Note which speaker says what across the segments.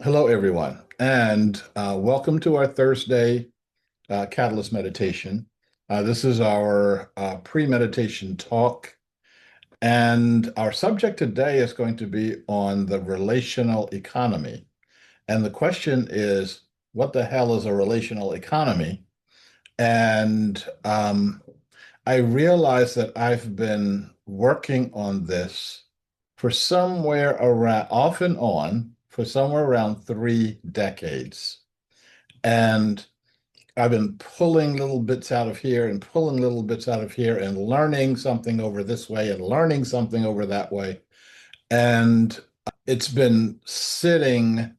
Speaker 1: Hello, everyone, and welcome to our Thursday Catalyst Meditation. This is our pre-meditation talk, and our subject today is going to be on the relational economy. And the question is, what the hell is a relational economy? And I realize that I've been working on this for somewhere around, off and on, for somewhere around 3 decades. And I've been pulling little bits out of here and pulling little bits out of here and learning something over this way and learning something over that way. And it's been sitting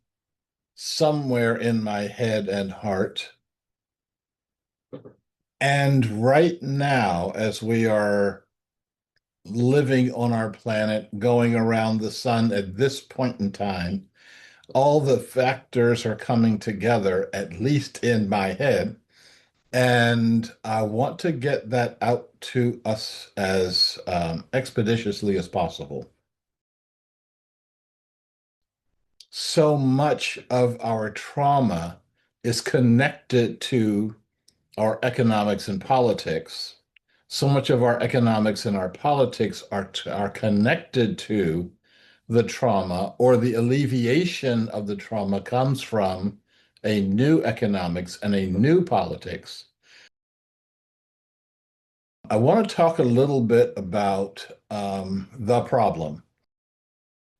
Speaker 1: somewhere in my head and heart. And right now, as we are living on our planet, going around the sun at this point in time, all the factors are coming together, at least in my head. And I want to get that out to us as expeditiously as possible. So much of our trauma is connected to our economics and politics. So much of our economics and our politics are connected to the trauma, or the alleviation of the trauma comes from a new economics and a new politics. I want to talk a little bit about the problem.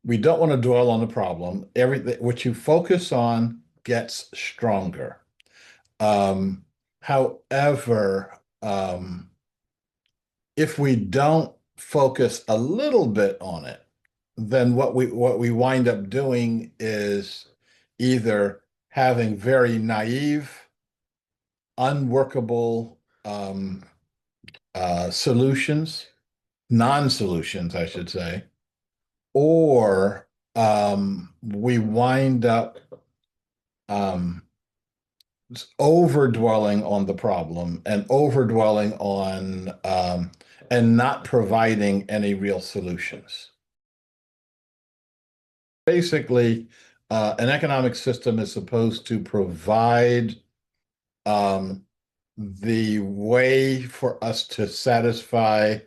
Speaker 1: We don't want to dwell on the problem. Everything what you focus on gets stronger. Um, however, if we don't focus a little bit on it, then what we wind up doing is either having very naive, unworkable solutions, non-solutions, I should say, or we wind up um, over-dwelling on the problem and over-dwelling on and not providing any real solutions. Basically, an economic system is supposed to provide um, the way for us to satisfy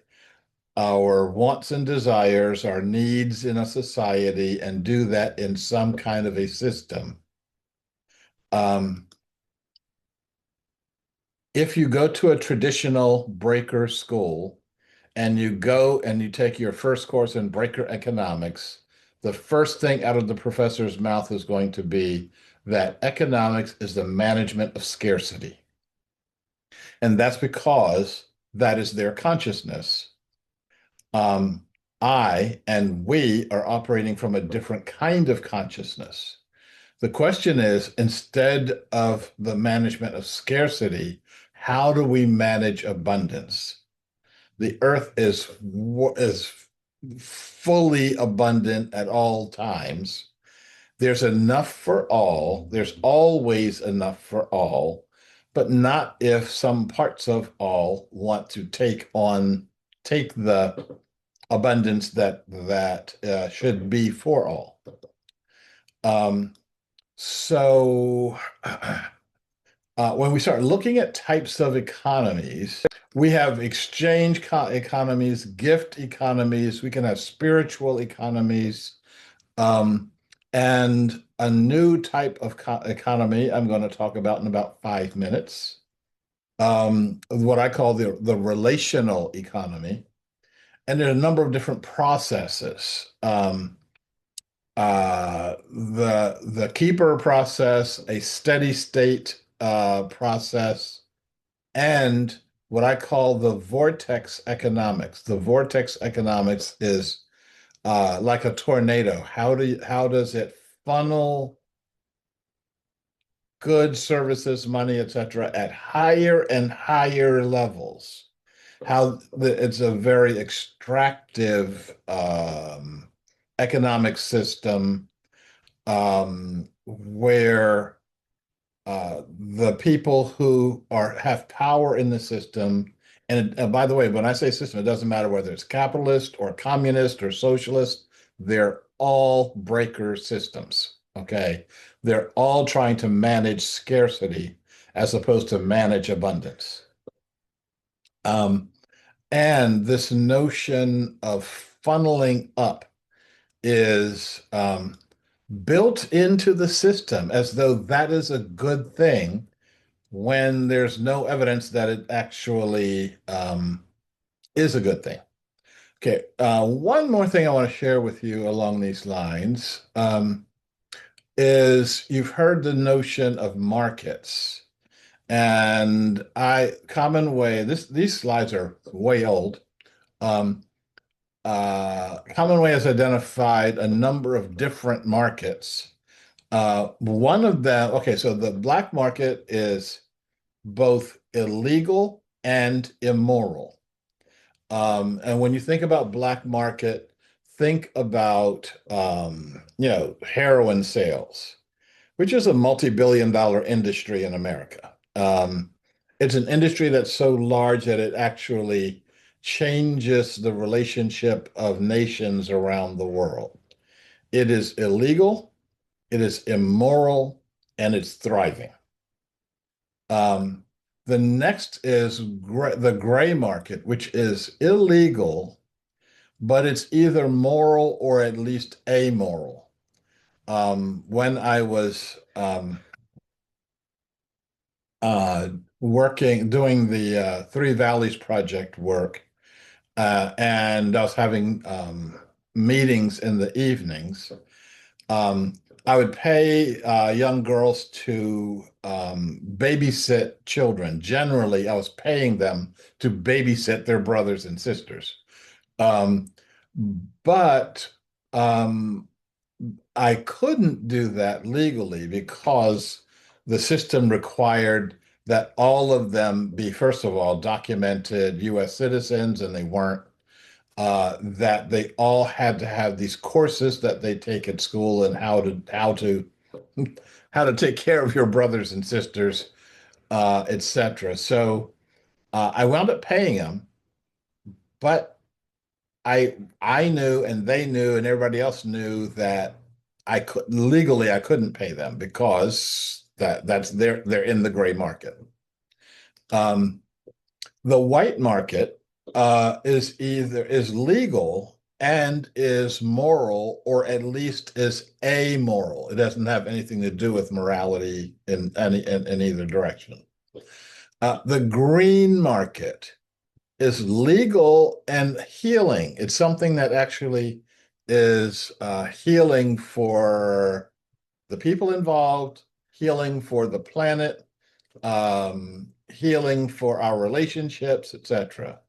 Speaker 1: our wants and desires, our needs in a society, and do that in some kind of a system. Um, if you go to a traditional breaker school and you go and you take your first course in breaker economics, the first thing out of the professor's mouth is going to be that economics is the management of scarcity. And that's because that is their consciousness. Um, I and we are operating from a different kind of consciousness. The question is, instead of the management of scarcity, how do we manage abundance? The earth is fully abundant at all times. There's enough for all. There's always enough for all, but not if some parts of all want to take the abundance that should be for all. Um, so when we start looking at types of economies, we have exchange economies, gift economies, we can have spiritual economies, um, and a new type of economy I'm going to talk about in about 5 minutes, what I call the relational economy. And there are a number of different processes. The keeper process, a steady state process, and what I call the vortex economics. The vortex economics is like a tornado. How does it funnel goods, services, money, etc., at higher and higher levels? It's a very extractive economic system where the people who have power in the system, and by the way, when I say system, it doesn't matter whether it's capitalist or communist or socialist, they're all breaker systems. Okay. They're all trying to manage scarcity as opposed to manage abundance. Um, and this notion of funneling up is built into the system as though that is a good thing when there's no evidence that it actually is a good thing. Okay, one more thing I want to share with you along these lines is you've heard the notion of markets. And Commonway, these slides are way old. Um, Commonway has identified a number of different markets. One of them, okay, so the black market is both illegal and immoral. And when you think about black market, think about heroin sales, which is a multi-billion dollar industry in America. It's an industry that's so large that it actually changes the relationship of nations around the world. It is illegal, it is immoral, and it's thriving. Um, the next is the gray market, which is illegal, but it's either moral or at least amoral. When I was uh, doing the Three Valleys Project work, and I was having meetings in the evenings. Um, I would pay young girls to babysit children. Generally, I was paying them to babysit their brothers and sisters. Um, but um, I couldn't do that legally because the system required that all of them be, first of all, documented US citizens, and they weren't. That they all had to have these courses that they take at school and how to how to take care of your brothers and sisters, etc. So I wound up paying them, but I knew and they knew and everybody else knew that I couldn't pay them because that's they're in the gray market. Um, the white market is legal and is moral, or at least is amoral. It doesn't have anything to do with morality in either direction. The green market is legal and healing. It's something that actually is healing for the people involved, healing for the planet, healing for our relationships, etc.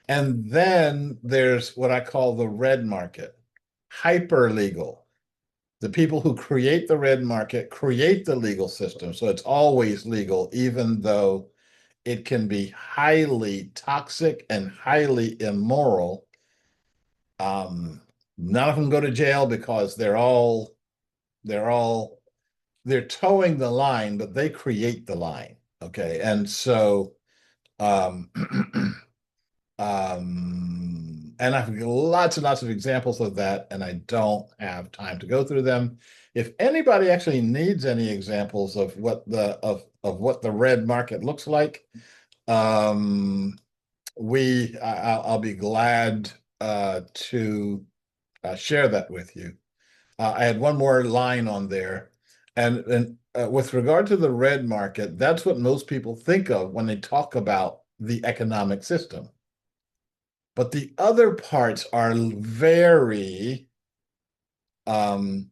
Speaker 1: And then there's what I call the red market, hyper legal. The people who create the red market create the legal system. So it's always legal, even though it can be highly toxic and highly immoral. Um, None of them go to jail because they're all they're towing the line, but they create the line. Okay. And so um and I've lots and lots of examples of that, and I don't have time to go through them. If anybody actually needs any examples of what the red market looks like, um, I'll be glad to share that with you. I had one more line on there, and with regard to the red market, that's what most people think of when they talk about the economic system. But the other parts are very um,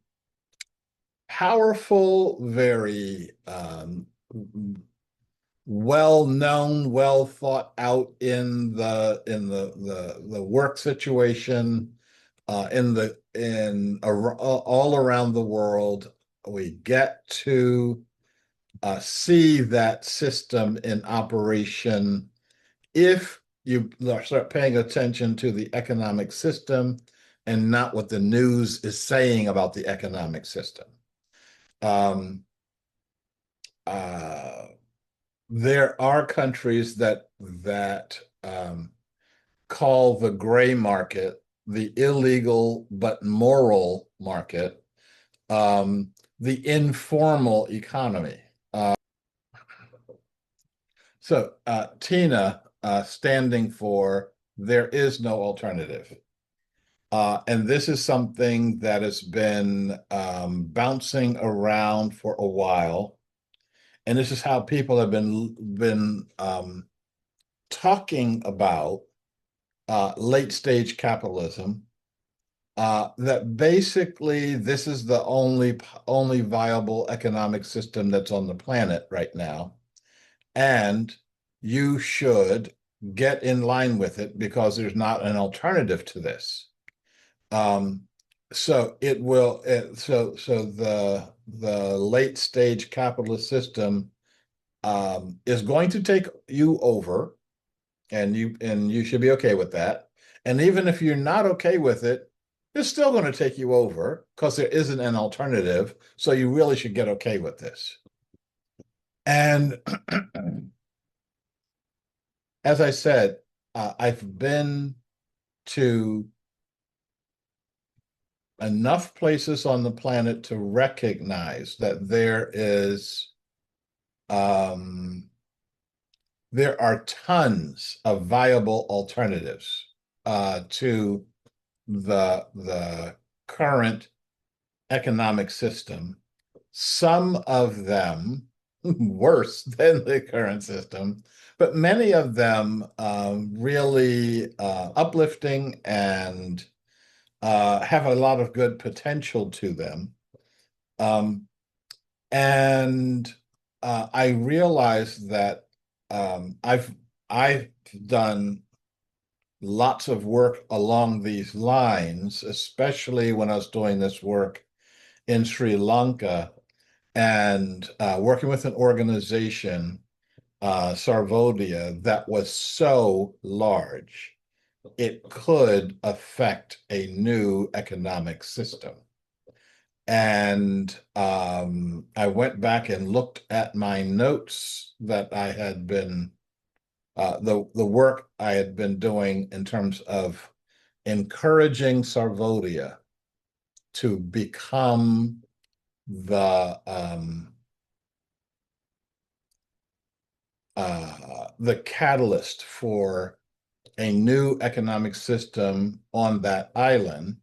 Speaker 1: powerful, very well known, well thought out in the work situation, all around the world. We get to see that system in operation if you start paying attention to the economic system and not what the news is saying about the economic system. Um, uh, there are countries that call the gray market the illegal but moral market. the informal economy. So TINA, standing for there is no alternative. And this is something that has been bouncing around for a while. And this is how people have been talking about late stage capitalism. That basically this is the only viable economic system that's on the planet right now, and you should get in line with it because there's not an alternative to this. Um, so it will. So the late stage capitalist system is going to take you over, and you should be okay with that. And even if you're not okay with it, it's still going to take you over because there isn't an alternative. So you really should get okay with this. And as I said, I've been to enough places on the planet to recognize that um, there are tons of viable alternatives to the current economic system. Some of them worse than the current system, but many of them really uplifting and have a lot of good potential to them. Um, and I realized that I've done lots of work along these lines, especially when I was doing this work in Sri Lanka and working with an organization, Sarvodaya, that was so large it could affect a new economic system. And I went back and looked at my notes that I had been the work I had been doing in terms of encouraging Sarvodaya to become the catalyst for a new economic system on that island,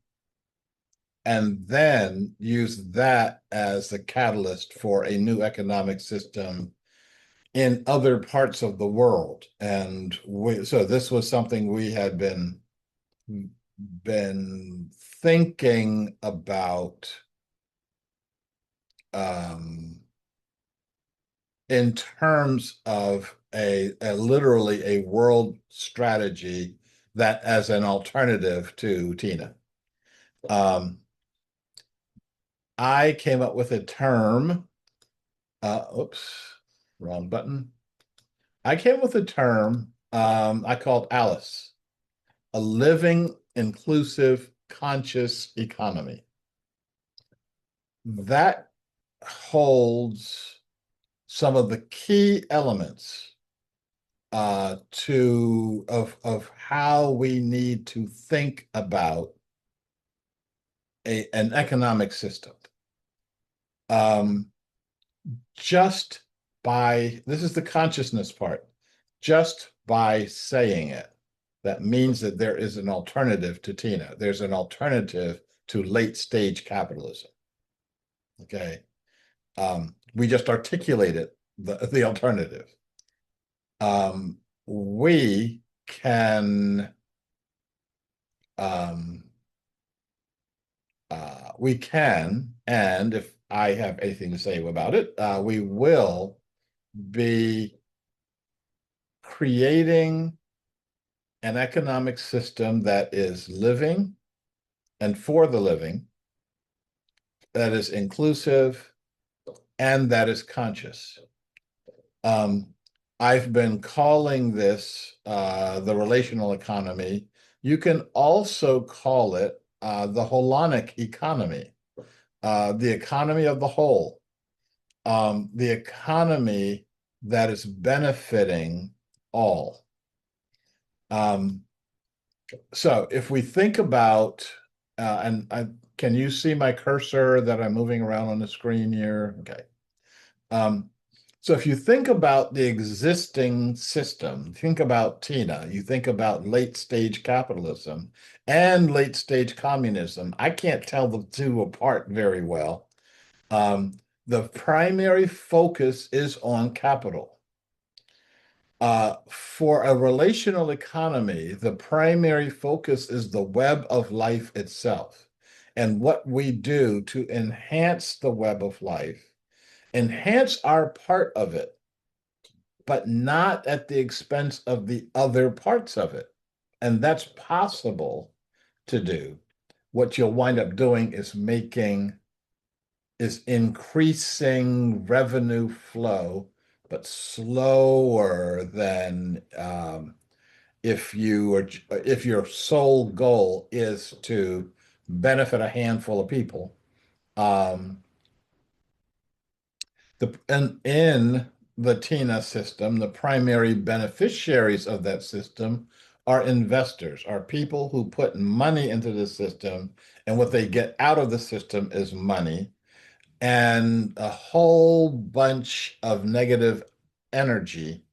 Speaker 1: and then use that as the catalyst for a new economic system in other parts of the world. And so this was something we had been thinking about in terms of a literally a world strategy that as an alternative to TINA. I came up with a term. Oops, wrong button. I came up with a term I called ALICE, a living, inclusive, conscious economy. That holds some of the key elements of how we need to think about an economic system. Just by, this is the consciousness part, just by saying it, that means that there is an alternative to TINA. There's an alternative to late stage capitalism. Okay. We just articulated the alternative. We can and if I have anything to say about it, we will be creating an economic system that is living and for the living, that is inclusive, and that is conscious. I've been calling this the relational economy. You can also call it the holonic economy, the economy of the whole, the economy that is benefiting all. So if we think about and can you see my cursor that I'm moving around on the screen here? Okay. Um, so if you think about the existing system, think about Tina, you think about late stage capitalism and late stage communism. I can't tell the two apart very well. The primary focus is on capital. For a relational economy, the primary focus is the web of life itself and what we do to enhance the web of life, enhance our part of it, but not at the expense of the other parts of it. And that's possible to do. What you'll wind up doing is increasing revenue flow, but slower than if your sole goal is to benefit a handful of people. Um, in the TINA system, the primary beneficiaries of that system are investors, are people who put money into the system, and what they get out of the system is money and a whole bunch of negative energy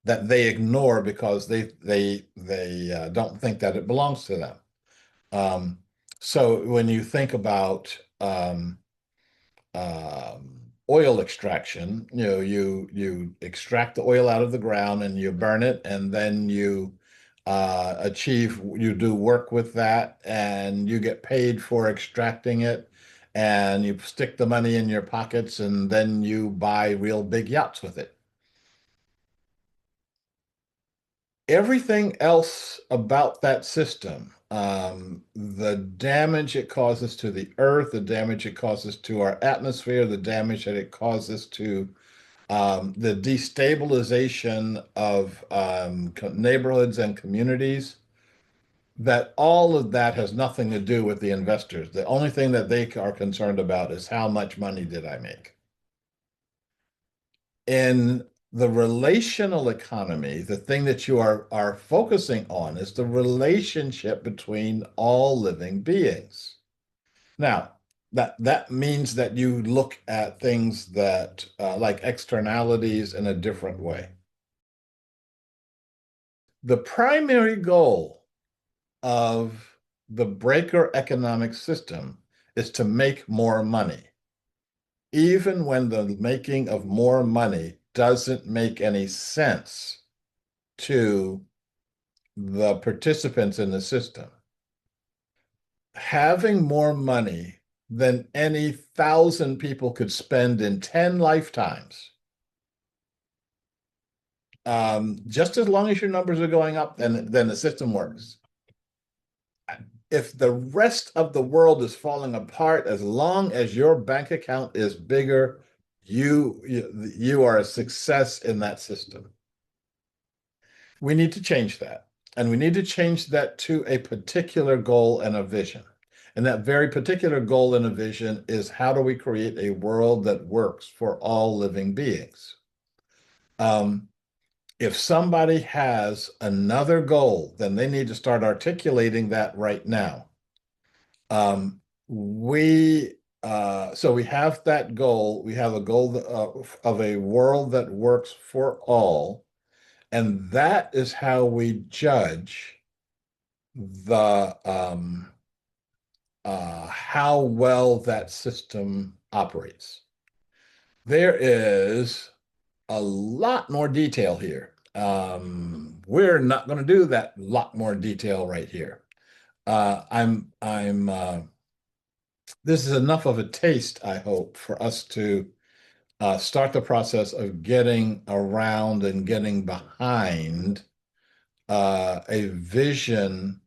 Speaker 1: that they ignore because they don't think that it belongs to them. Um, so when you think about oil extraction, you extract the oil out of the ground and you burn it, and then you do work with that, and you get paid for extracting it, and you stick the money in your pockets, and then you buy real big yachts with it. Everything else about that system, the damage it causes to the earth, the damage it causes to our atmosphere, the damage that it causes to the destabilization of neighborhoods and communities, that all of that has nothing to do with the investors. The only thing that they are concerned about is how much money did I make? In the relational economy, the thing that you are focusing on is the relationship between all living beings. Now, that means that you look at things that like externalities in a different way. The primary goal of the breaker economic system is to make more money, even when the making of more money doesn't make any sense to the participants in the system. Having more money than any 1,000 people could spend in 10 lifetimes, just as long as your numbers are going up, then the system works. If the rest of the world is falling apart, as long as your bank account is bigger, you are a success in that system. We need to change that. And we need to change that to a particular goal and a vision. And that very particular goal and a vision is, how do we create a world that works for all living beings? If somebody has another goal, then they need to start articulating that right now. So we have that goal. We have a goal of a world that works for all. And that is how we judge the how well that system operates. There is a lot more detail here. We're not going to do that lot more detail right here. This is enough of a taste, I hope, for us to start the process of getting around and getting behind a vision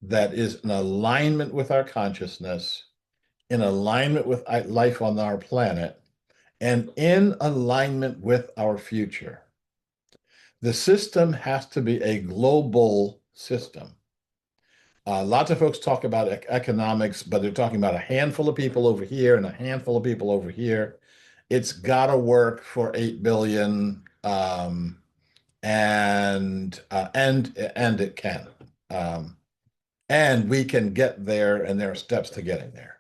Speaker 1: that is in alignment with our consciousness, in alignment with life on our planet, and in alignment with our future. The system has to be a global system. Lots of folks talk about economics, but they're talking about a handful of people over here and a handful of people over here. It's got to work for 8 billion, and it can. Um, and we can get there, and there are steps to getting there.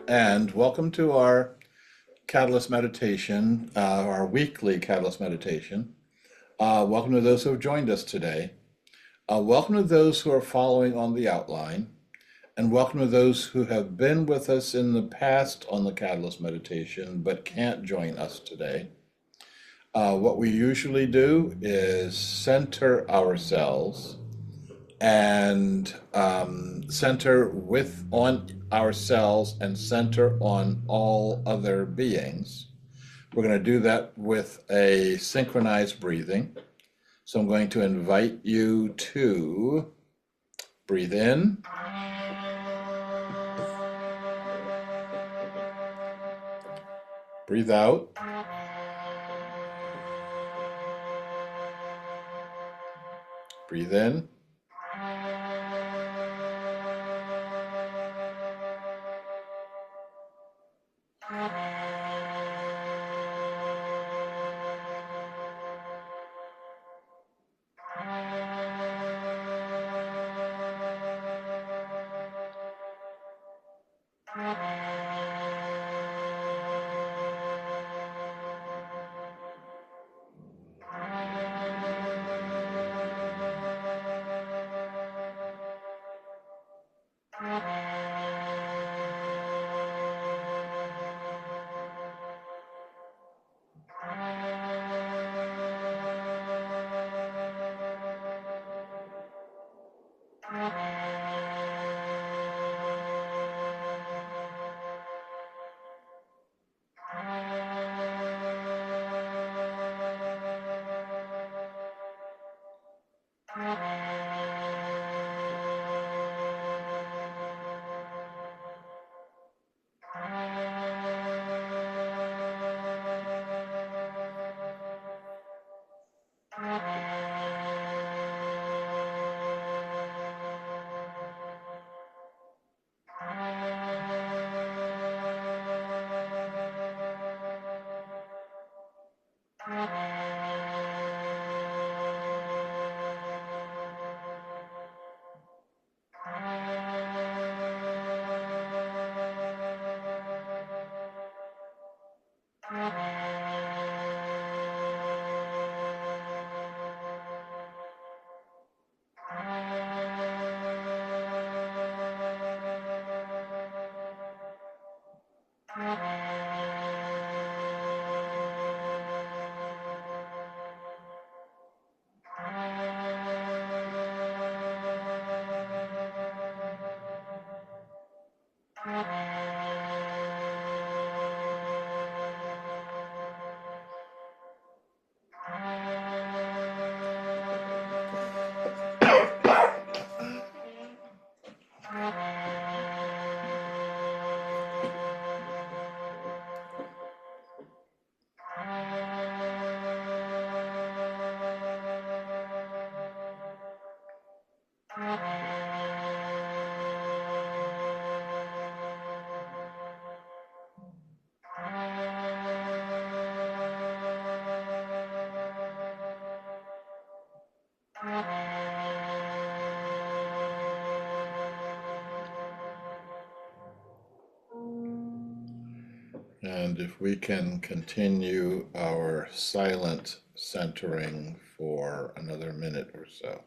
Speaker 1: And welcome to our Catalyst meditation, our weekly Catalyst meditation. Welcome to those who have joined us today. Welcome to those who are following on the outline, and welcome to those who have been with us in the past on the Catalyst meditation but can't join us today. What we usually do is center ourselves and center with on ourselves and center on all other beings. We're going to do that with a synchronized breathing. So I'm going to invite you to breathe in, breathe out, breathe in, and if we can continue our silent centering for another minute or so.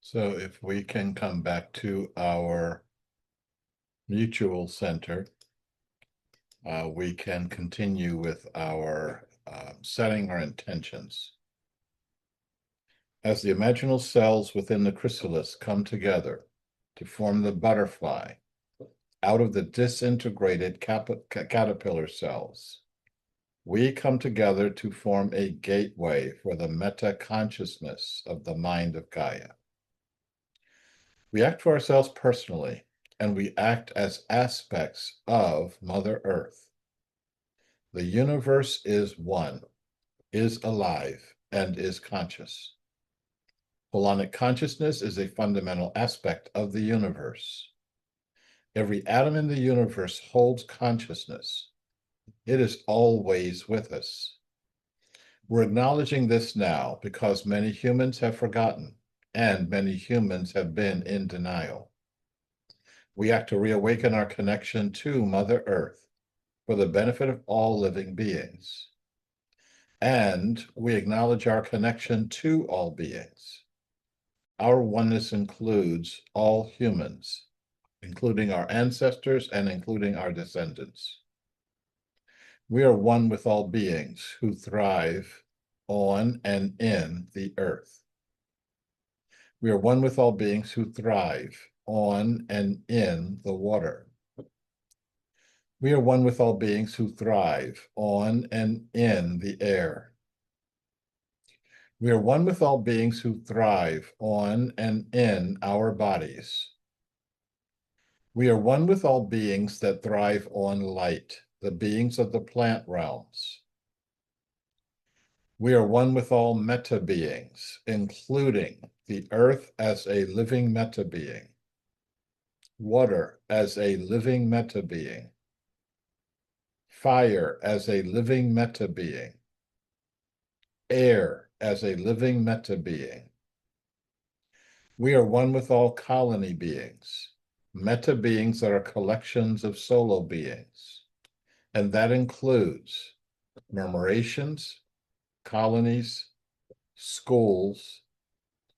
Speaker 1: So if we can come back to our mutual center, we can continue with our setting our intentions. As the imaginal cells within the chrysalis come together to form the butterfly out of the disintegrated caterpillar cells, we come together to form a gateway for the meta-consciousness of the mind of Gaia. We act for ourselves personally, and we act as aspects of Mother Earth. The universe is one, is alive, and is conscious. Holonic consciousness is a fundamental aspect of the universe. Every atom in the universe holds consciousness. It is always with us. We're acknowledging this now because many humans have forgotten, and many humans have been in denial. We act to reawaken our connection to Mother Earth for the benefit of all living beings. And we acknowledge our connection to all beings. Our oneness includes all humans, including our ancestors and including our descendants. We are one with all beings who thrive on and in the earth. We are one with all beings who thrive on and in the water. We are one with all beings who thrive on and in the air. We are one with all beings who thrive on and in our bodies. We are one with all beings that thrive on light, the beings of the plant realms. We are one with all meta-beings, including the earth as a living meta-being, water as a living meta-being, fire as a living meta-being, air as a living meta-being. We are one with all colony beings, meta-beings that are collections of solo beings, and that includes murmurations, colonies, schools,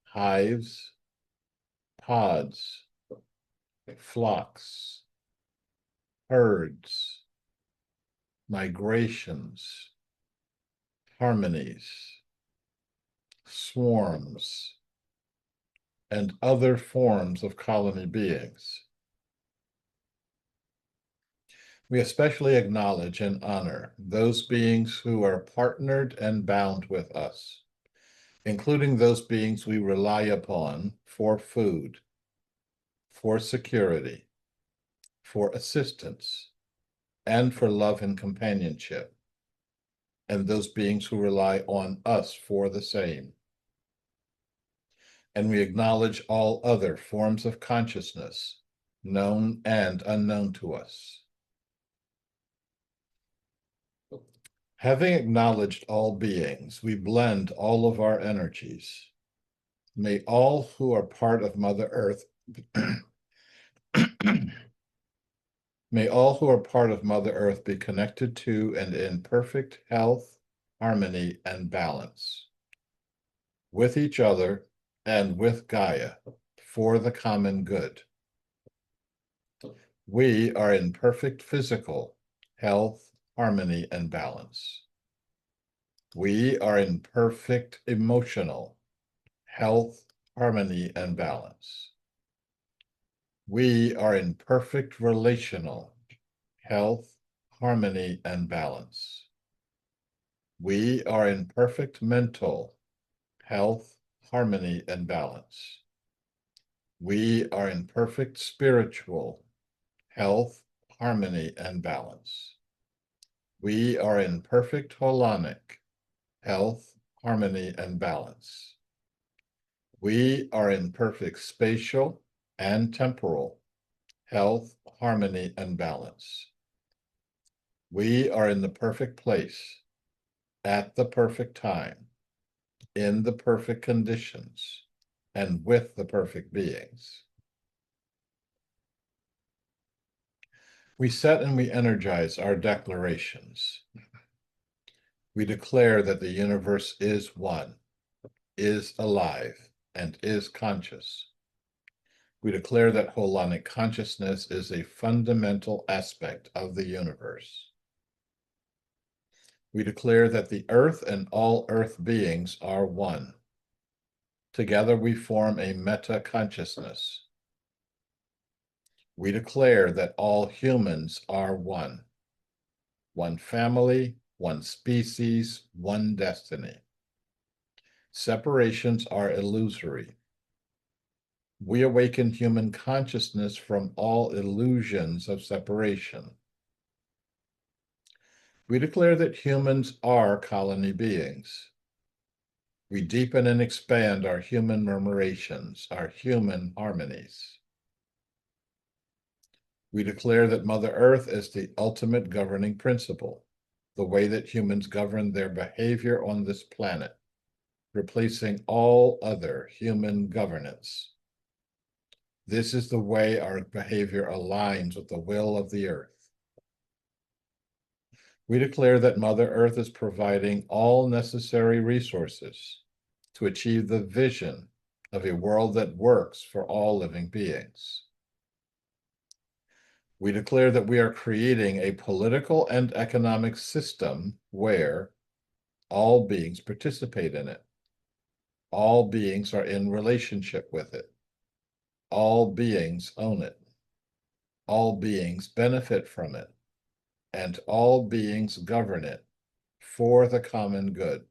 Speaker 1: hives, pods, flocks, herds, migrations, harmonies, swarms, and other forms of colony beings. We especially acknowledge and honor those beings who are partnered and bound with us, including those beings we rely upon for food, for security, for assistance, and for love and companionship, and those beings who rely on us for the same. And we acknowledge all other forms of consciousness, known and unknown to us. Having acknowledged all beings, we blend all of our energies. May all who are part of Mother Earth may all who are part of Mother Earth be connected to and in perfect health, harmony, and balance with each other and with Gaia for the common good. We are in perfect physical health, harmony, and balance. We are in perfect emotional health, harmony, and balance. We are in perfect relational health, harmony, and balance. We are in perfect mental health, harmony, and balance. We are in perfect spiritual health, harmony, and balance. We are in perfect holonic health, harmony, and balance. We are in perfect spatial and temporal health, harmony, and balance. We are in the perfect place, at the perfect time, in the perfect conditions, and with the perfect beings. We set and we energize our declarations. We declare that the universe is one, is alive, and is conscious. We declare that holonic consciousness is a fundamental aspect of the universe. We declare that the earth and all earth beings are one. Together we form a meta-consciousness. We declare that all humans are one. One family, one species, one destiny. Separations are illusory. We awaken human consciousness from all illusions of separation. We declare that humans are colony beings. We deepen and expand our human murmurations, our human harmonies. We declare that Mother Earth is the ultimate governing principle, the way that humans govern their behavior on this planet, replacing all other human governance. This is the way our behavior aligns with the will of the earth. We declare that Mother Earth is providing all necessary resources to achieve the vision of a world that works for all living beings. We declare that we are creating a political and economic system where all beings participate in it. All beings are in relationship with it. All beings own it. All beings benefit from it. And all beings govern it for the common good.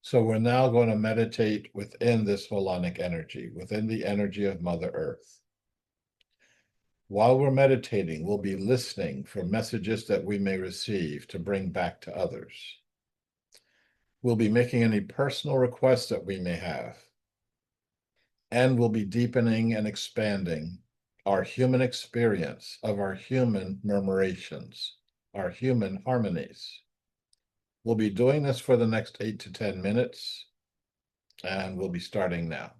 Speaker 1: So we're now going to meditate within this holonic energy, within the energy of Mother Earth. While we're meditating, we'll be listening for messages that we may receive to bring back to others. We'll be making any personal requests that we may have. And we'll be deepening and expanding our human experience of our human murmurations, our human harmonies. We'll be doing this for the next 8 to 10 minutes, and we'll be starting now.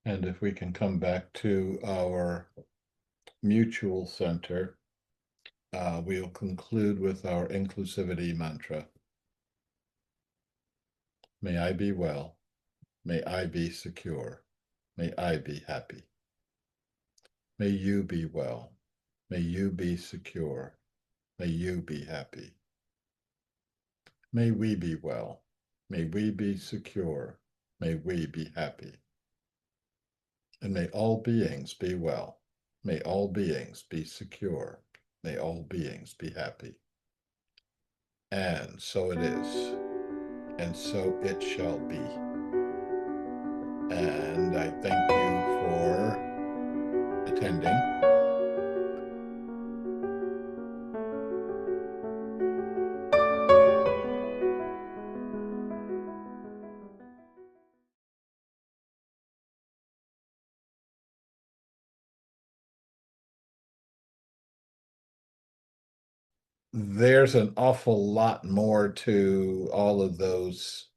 Speaker 1: And if we can come back to our mutual center, we'll conclude with our inclusivity mantra. May I be well. May I be secure. May I be happy. May you be well. May you be secure. May you be happy. May we be well. May we be secure. May we be happy. And may all beings be well. May all beings be secure. May all beings be happy. And so it is. And so it shall be. And I thank you for attending. There's an awful lot more to all of those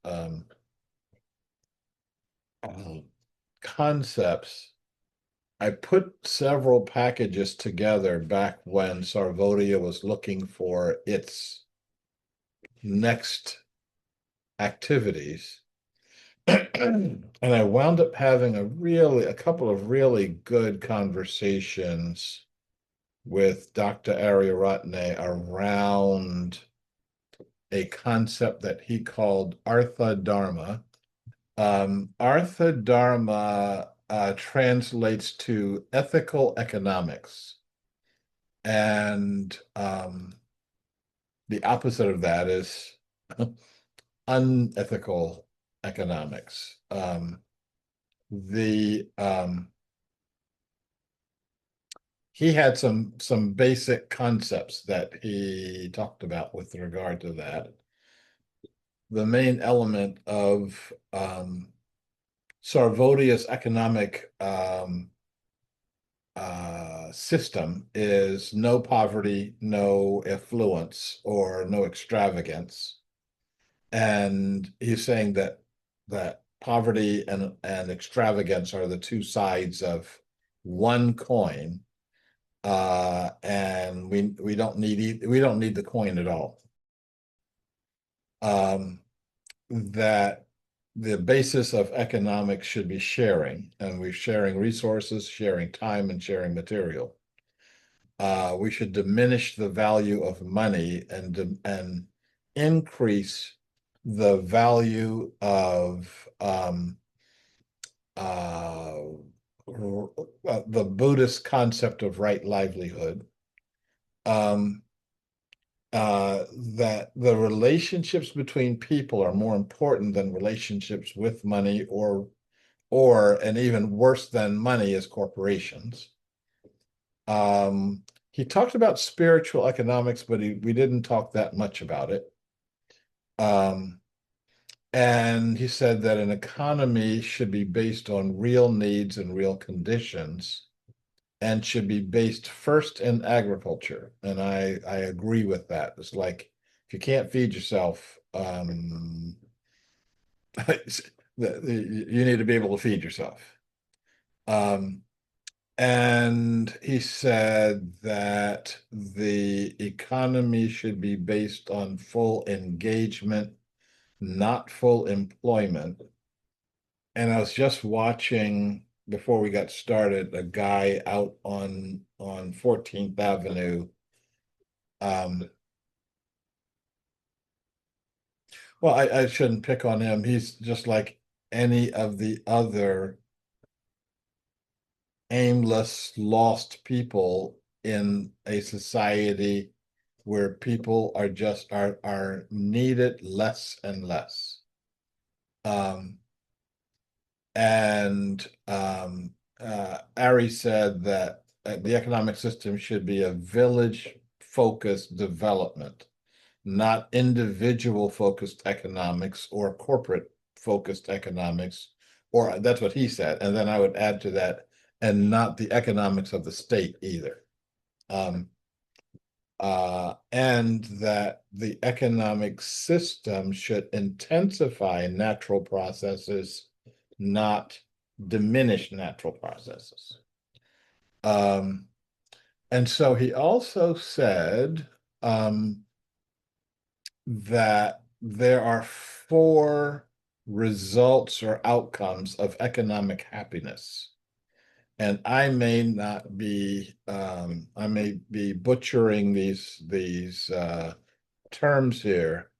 Speaker 1: concepts. I put several packages together back when Sarvodia was looking for its next activities. And I wound up having a couple of really good conversations with Dr. Aryaratne around a concept that he called Artha Dharma. Artha Dharma translates to ethical economics. And the opposite of that is unethical economics. He had some basic concepts that he talked about with regard to that. The main element of Sarvodia's economic system is no poverty, no affluence, or no extravagance. And he's saying that poverty and extravagance are the two sides of one coin. And we don't need the coin at all. That the basis of economics should be sharing, and we're sharing resources, sharing time, and sharing material. We should diminish the value of money and increase the value of the Buddhist concept of right livelihood. That the relationships between people are more important than relationships with money and even worse than money is corporations. He talked about spiritual economics, but we didn't talk that much about it. And he said that an economy should be based on real needs and real conditions and should be based first in agriculture. And I agree with that. It's like, if you can't feed yourself, you need to be able to feed yourself. And he said that the economy should be based on full engagement, not full employment. And I was just watching, before we got started, a guy out on 14th Avenue. Well, I shouldn't pick on him. He's just like any of the other aimless, lost people in a society where people are needed less and less. Ari said that the economic system should be a village-focused development, not individual-focused economics or corporate-focused economics, or that's what he said. And then I would add to that, and not the economics of the state either. And that the economic system should intensify natural processes, not diminish natural processes. And so he also said that there are four results or outcomes of economic happiness. And I may not be, I may be butchering these terms here.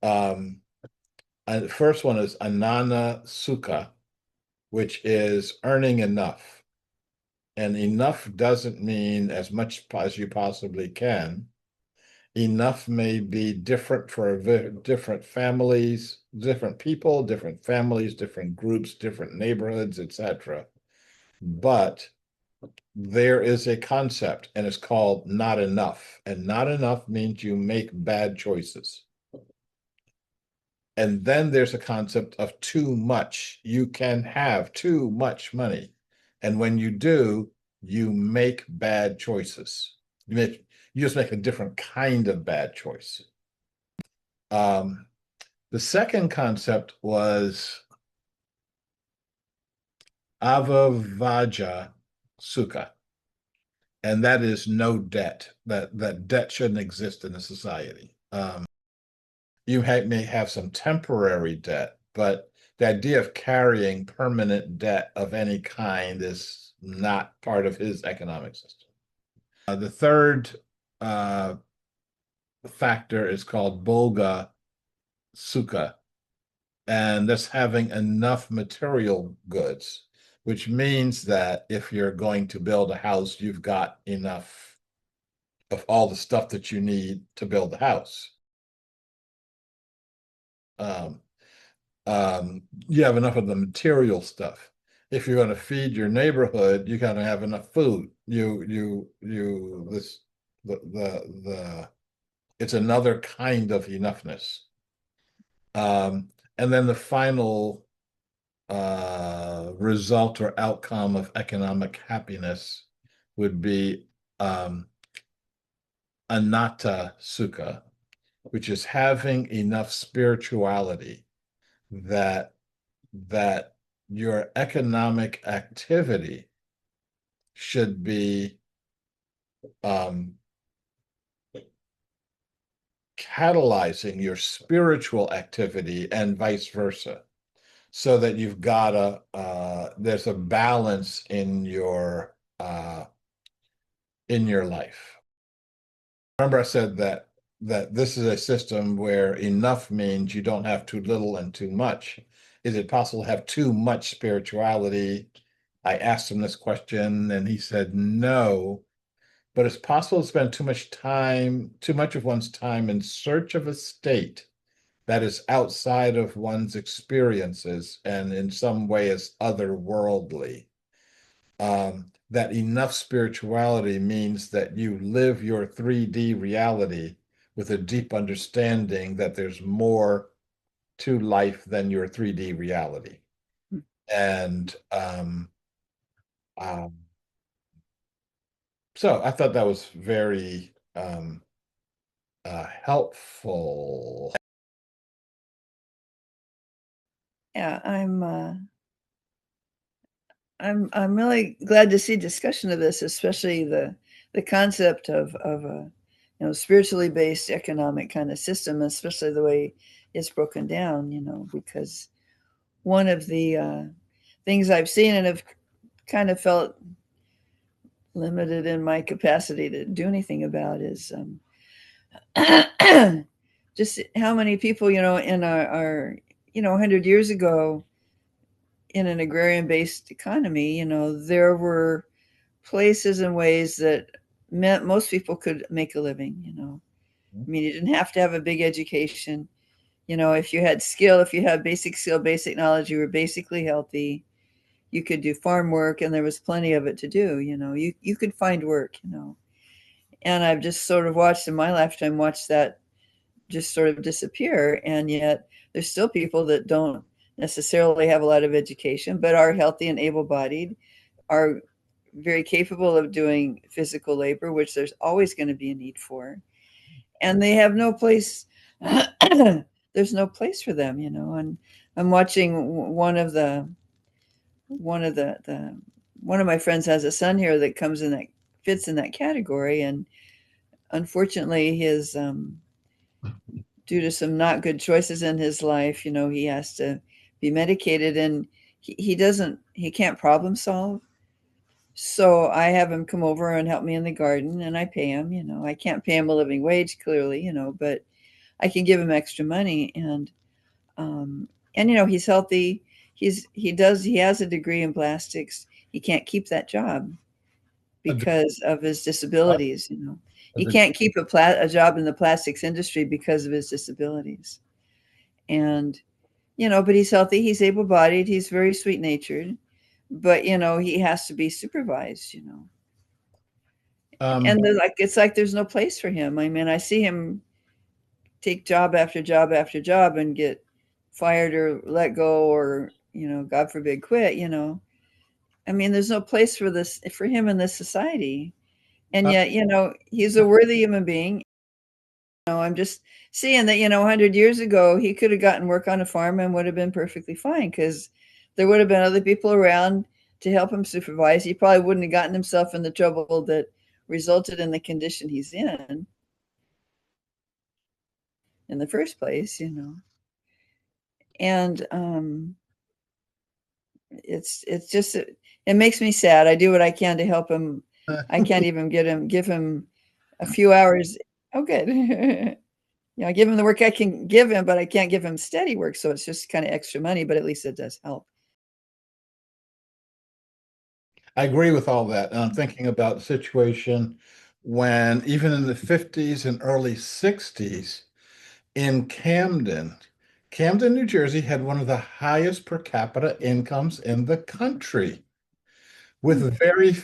Speaker 1: The first one is anana sukha, which is earning enough. And enough doesn't mean as much as you possibly can. Enough may be different for different families, different people, different families, different groups, different neighborhoods, etc. But there is a concept, and it's called not enough. And not enough means you make bad choices. And then there's a concept of too much. You can have too much money. And when you do, you make bad choices. You just make a different kind of bad choice. The second concept was avavaja sukha, and that is no debt. That debt shouldn't exist in a society. You may have some temporary debt, but the idea of carrying permanent debt of any kind is not part of his economic system. The third factor is called bhoga sukha, and that's having enough material goods, which means that if you're going to build a house, you've got enough of all the stuff that you need to build the house. You have enough of the material stuff. If you're going to feed your neighborhood, you got to have enough food. It's another kind of enoughness. And then the final result or outcome of economic happiness would be anatta sukha, which is having enough spirituality that your economic activity should be catalyzing your spiritual activity and vice versa, so that you've got there's a balance in your life. Remember, I said that this is a system where enough means you don't have too little and too much. Is it possible to have too much spirituality? I asked him this question, and he said no. But it's possible to spend too much of one's time in search of a state that is outside of one's experiences and in some way is otherworldly. That enough spirituality means that you live your 3D reality with a deep understanding that there's more to life than your 3D reality. And so I thought that was very helpful.
Speaker 2: Yeah, I'm really glad to see discussion of this, especially the concept of a spiritually based economic kind of system, especially the way it's broken down. Because one of the things I've seen and have kind of felt limited in my capacity to do anything about is just how many people in our 100 years ago in an agrarian based economy, there were places and ways that meant most people could make a living. I mean, you didn't have to have a big education. If you had skill, if you had basic skill, basic knowledge, you were basically healthy. You could do farm work, and there was plenty of it to do. You could find work. And I've just sort of watched in my lifetime, watched that just sort of disappear. And yet there's still people that don't necessarily have a lot of education, but are healthy and able-bodied, are very capable of doing physical labor, which there's always going to be a need for. And they have no place there's no place for them, and I'm watching one of the one of my friends has a son here that comes in that fits in that category, and unfortunately his due to some not good choices in his life, he has to be medicated, and he can't problem solve. So I have him come over and help me in the garden, and I pay him. I can't pay him a living wage, clearly, but I can give him extra money, um, and he's healthy. He has a degree in plastics. He can't keep that job
Speaker 1: A, de-
Speaker 2: because of his
Speaker 1: what?
Speaker 2: disabilities.
Speaker 1: A
Speaker 2: He
Speaker 1: de-
Speaker 2: can't keep a job in the plastics industry because of his disabilities. And but he's healthy. He's able-bodied. He's very sweet-natured, but he has to be supervised.
Speaker 1: um,
Speaker 2: And it's like there's no place for him. I mean, I see him take job after job after job and get fired or let go or God forbid quit. I mean, there's no place for him in this society. And
Speaker 1: uh,
Speaker 2: yet, he's a worthy human being. I'm just seeing that 100 years ago he could have gotten work on a farm and would have been perfectly fine because there would have been other people around to help him supervise. He probably wouldn't have gotten himself in the trouble that resulted in the condition he's in the first place. And it's just it makes me sad. I do what I can to help him. I can't even give him a few hours. Oh, good. I give him the work I can give him, but I can't give him steady work. So it's just kind of extra money, but at least it does help.
Speaker 1: I agree with all that. And I'm thinking about the situation when, even in the 50s and early 60s, in Camden, New Jersey had one of the highest per capita incomes in the country,
Speaker 2: Hmm,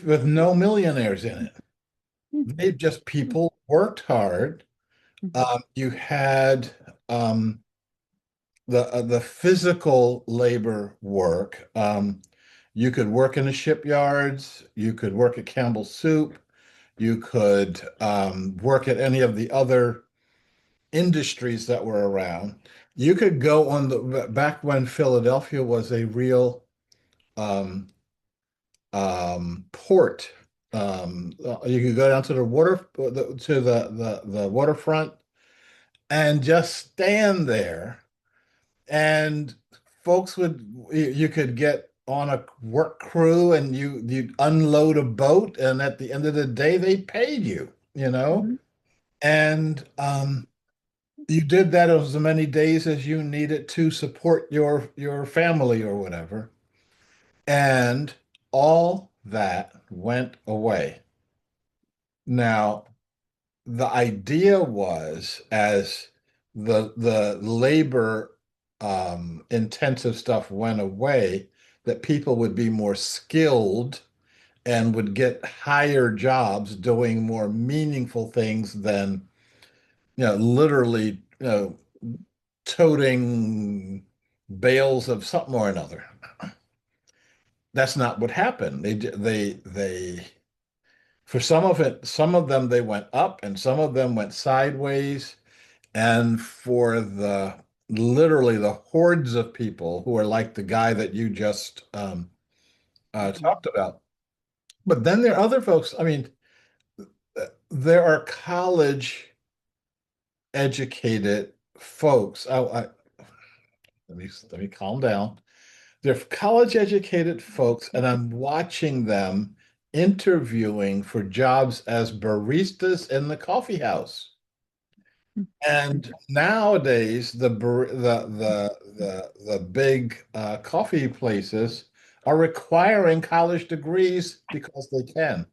Speaker 1: with no millionaires in it.
Speaker 2: hmm,
Speaker 1: They just people worked hard.
Speaker 2: hmm,
Speaker 1: You had the physical labor work. You could work in the shipyards. You could work at Campbell's Soup. You could work at any of the other industries that were around. You could go on the back when Philadelphia was a real um, port. You could go down to the the waterfront and just stand there, and folks would you could get on a work crew and you'd unload a boat, and at the end of the day they paid you,
Speaker 2: hmm,
Speaker 1: and you did that as many days as you needed to support your family or whatever. And all that went away. Now, the idea was, as the labor intensive stuff went away, that people would be more skilled and would get higher jobs doing more meaningful things than, literally, toting bales of something or another. That's not what happened. For some of them they went up and some of them went sideways. And for literally the hordes of people who are like the guy that you just
Speaker 2: hmm,
Speaker 1: talked about. But then there are other folks. I mean, there are college educated folks. Let me calm down. They're college educated folks, and I'm watching them interviewing for jobs as baristas in the coffee house. And nowadays, the big coffee places are requiring college degrees because they can.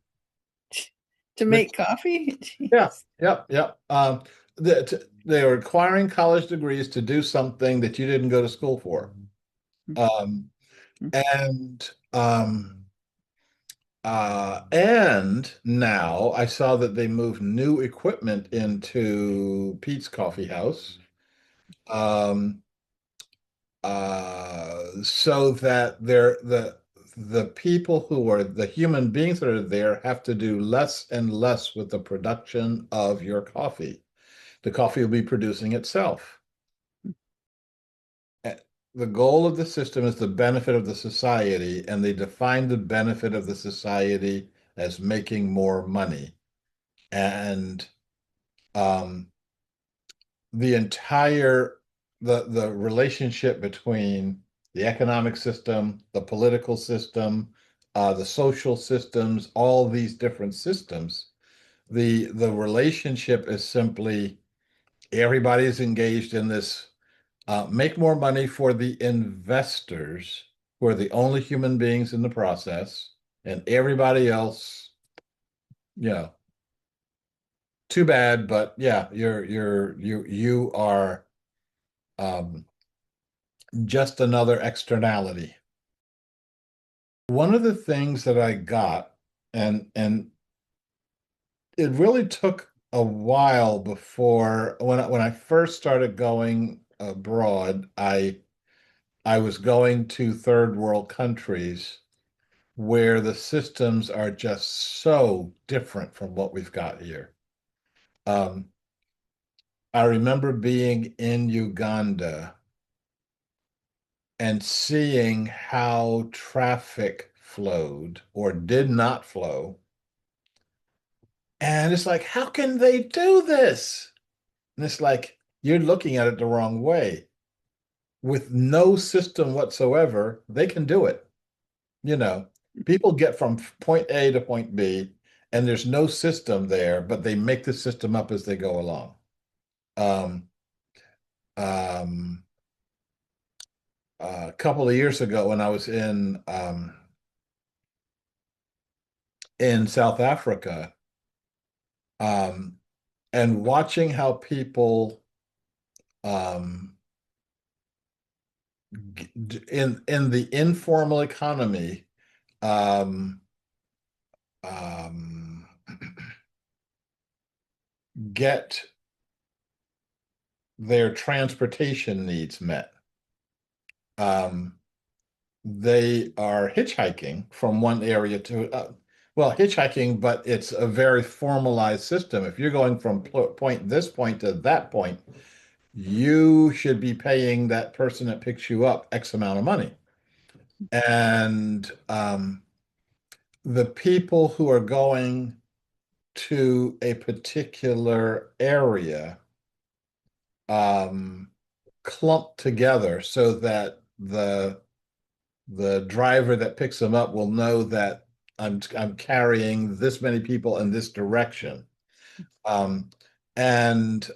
Speaker 2: to
Speaker 1: They-
Speaker 2: make coffee.
Speaker 1: yeah,
Speaker 2: Jeez.
Speaker 1: yep, yep. They are requiring college degrees to do something that you didn't go to school for. Um, and now I saw that they moved new equipment into Pete's Coffee House. Um, so that the people who are the human beings that are there have to do less and less with the production of your coffee. The coffee will be producing itself. the goal of the system is the benefit of the society, and they define the benefit of the society as making more money. And um, the entire the relationship between the economic system, the political system, the social systems, all these different systems, the relationship is simply everybody is engaged in this make more money for the investors, who are the only human beings in the process, and everybody else, you know, too bad, but yeah, you are um, just another externality. One of the things that I got, and it really took a while before when I first started going abroad, I was going to third world countries where the systems are just so different from what we've got here. Um, I remember being in Uganda and seeing how traffic flowed or did not flow. And it's like, how can they do this? And it's like, you're looking at it the wrong way. With no system whatsoever, they can do it. You know, people get from point A to point B, and there's no system there, but they make the system up as they go along. Um, um, a couple of years ago, when I was in South Africa, um, and watching how people um, in the informal economy um, um, get their transportation needs met. Um, they are hitchhiking from one area to, well, hitchhiking, but it's a very formalized system. If you're going from this point to that point, you should be paying that person that picks you up X amount of money. And the people who are going to a particular area um, clump together so that the driver that picks them up will know that I'm carrying this many people in this direction. Um, and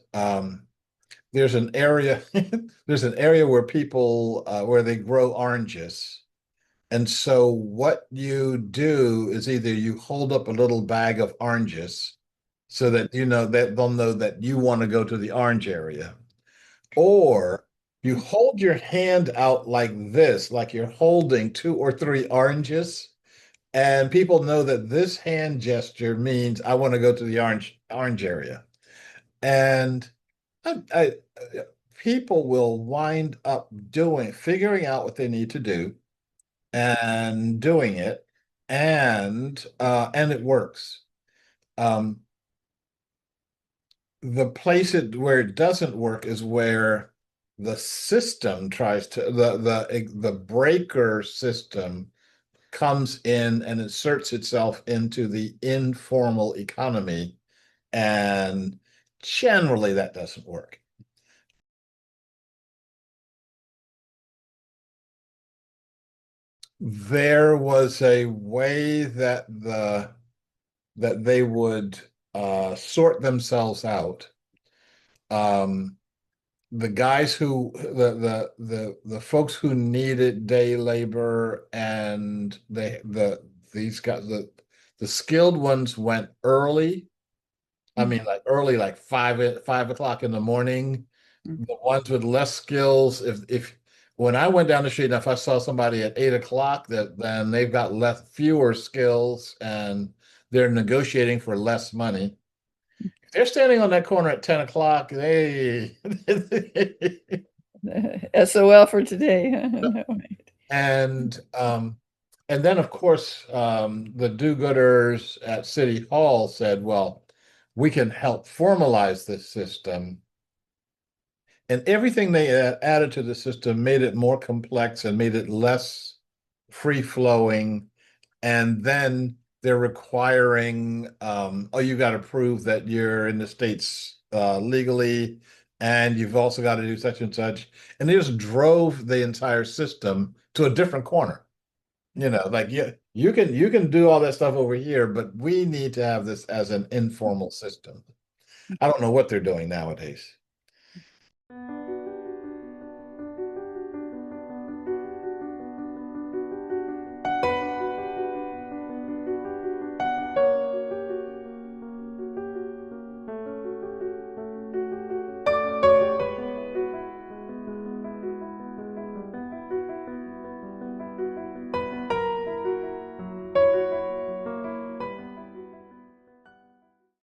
Speaker 1: there's an area there's an area where people where they grow oranges. And so what you do is either you hold up a little bag of oranges so that you know that they'll know that you want to go to the orange area, or you hold your hand out like this, like you're holding two or three oranges, and people know that this hand gesture means I want to go to the orange area. And I people will wind up figuring out what they need to do and doing it, and it works. Um, the place where it doesn't work is where the system tries to the breaker system comes in and inserts itself into the informal economy, and generally that doesn't work. There was a way that they would sort themselves out. Um, the guys who the folks who needed day labor, and these guys, the skilled ones went early. I mean, like early, like 5 o'clock in the morning. The ones with less skills, if when I went down the street and if I saw somebody at 8 o'clock, then they've got fewer skills and they're negotiating for less money. If they're standing on that corner at 10 o'clock, they
Speaker 2: SOL for today.
Speaker 1: and and then of course the do-gooders at City Hall said, well, we can help formalize this system And everything they added to the system made it more complex and made it less free flowing. And then they're requiring, oh, you got to prove that you're in the States legally, and you've also got to do such and such. And they just drove the entire system to a different corner. Like you can do all that stuff over here, but we need to have this as an informal system. I don't know what they're doing nowadays.